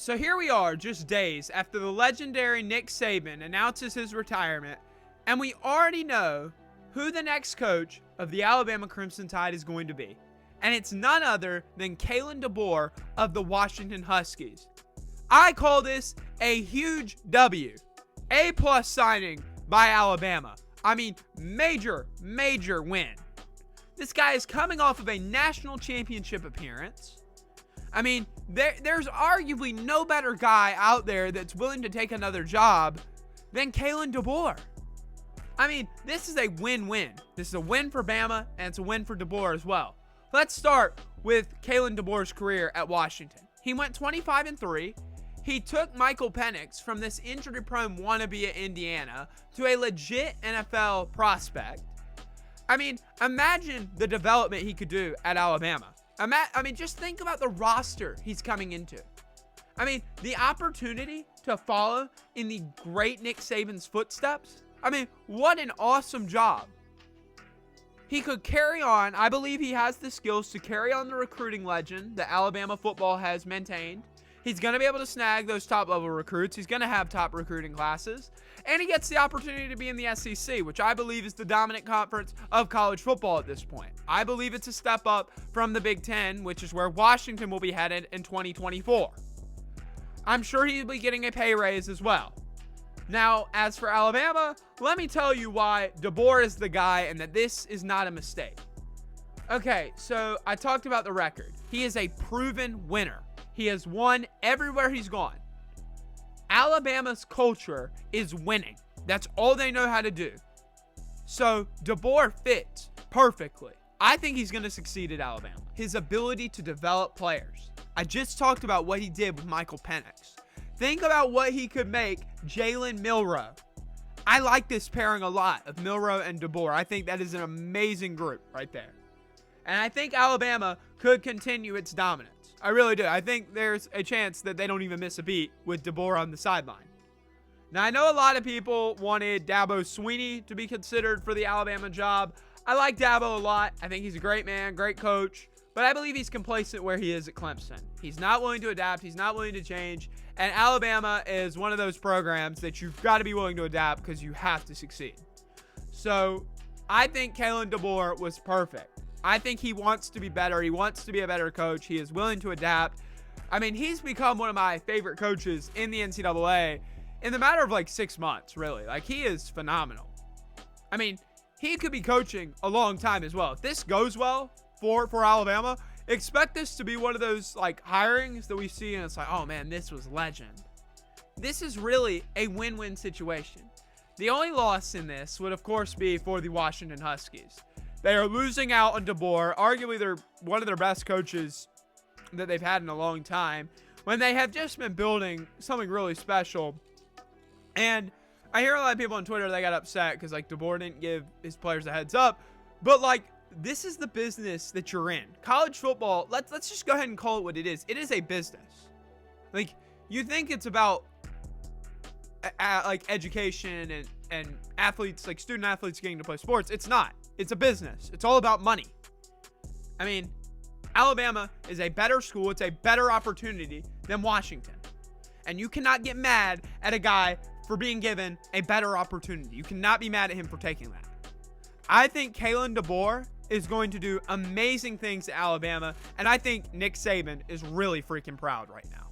So here we are, just days after the legendary Nick Saban announces his retirement, and we already know who the next coach of the Alabama Crimson Tide is going to be. And it's none other than Kalen Deboer of the Washington Huskies. I call this a huge W. A+ signing by Alabama. I mean, major win. This guy is coming off of a national championship appearance. I mean, there's arguably no better guy out there that's willing to take another job than Kalen Deboer. I mean, this is a win-win. This is a win for Bama, and it's a win for Deboer as well. Let's start with Kalen Deboer's career at Washington. He went 25-3. He took Michael Penix from this injury-prone wannabe at Indiana to a legit NFL prospect. I mean, imagine the development he could do at Alabama. Just think about the roster he's coming into. I mean, the opportunity to follow in the great Nick Saban's footsteps. I mean, what an awesome job. He could carry on. I believe he has the skills to carry on the recruiting legend that Alabama football has maintained. He's going to be able to snag those top-level recruits. He's going to have top recruiting classes. And he gets the opportunity to be in the SEC, which I believe is the dominant conference of college football at this point. I believe it's a step up from the Big Ten, which is where Washington will be headed in 2024. I'm sure he'll be getting a pay raise as well. Now, as for Alabama, let me tell you why Deboer is the guy and that this is not a mistake. Okay, so I talked about the record. He is a proven winner. He has won everywhere he's gone. Alabama's culture is winning. That's all they know how to do. So Deboer fits perfectly. I think he's going to succeed at Alabama. His ability to develop players. I just talked about what he did with Michael Penix. Think about what he could make Jalen Milroe. I like this pairing a lot of Milroe and Deboer. I think that is an amazing group right there. And I think Alabama could continue its dominance. I really do. I think there's a chance that they don't even miss a beat with Deboer on the sideline. Now, I know a lot of people wanted Dabo Swinney to be considered for the Alabama job. I like Dabo a lot. I think he's a great man, great coach. But I believe he's complacent where he is at Clemson. He's not willing to adapt. He's not willing to change. And Alabama is one of those programs that you've got to be willing to adapt because you have to succeed. So I think Kalen Deboer was perfect. I think he wants to be better. He wants to be a better coach. He is willing to adapt. I mean, he's become one of my favorite coaches in the NCAA in the matter of like 6 months, really. Like, he is phenomenal. I mean, he could be coaching a long time as well. If this goes well for Alabama, expect this to be one of those like hirings that we see and it's like, oh man, this was legend. This is really a win-win situation. The only loss in this would, of course, be for the Washington Huskies. They are losing out on Deboer. Arguably, they're one of their best coaches that they've had in a long time, when they have just been building something really special. And I hear a lot of people on Twitter, they got upset because like Deboer didn't give his players a heads up. But like, this is the business that you're in. College football, let's just go ahead and call it what it is. It is a business. Like, you think it's about like education and athletes, like student athletes getting to play sports. It's not. It's a business. It's all about money. I mean, Alabama is a better school. It's a better opportunity than Washington. And you cannot get mad at a guy for being given a better opportunity. You cannot be mad at him for taking that. I think Kalen Deboer is going to do amazing things at Alabama, and I think Nick Saban is really freaking proud right now.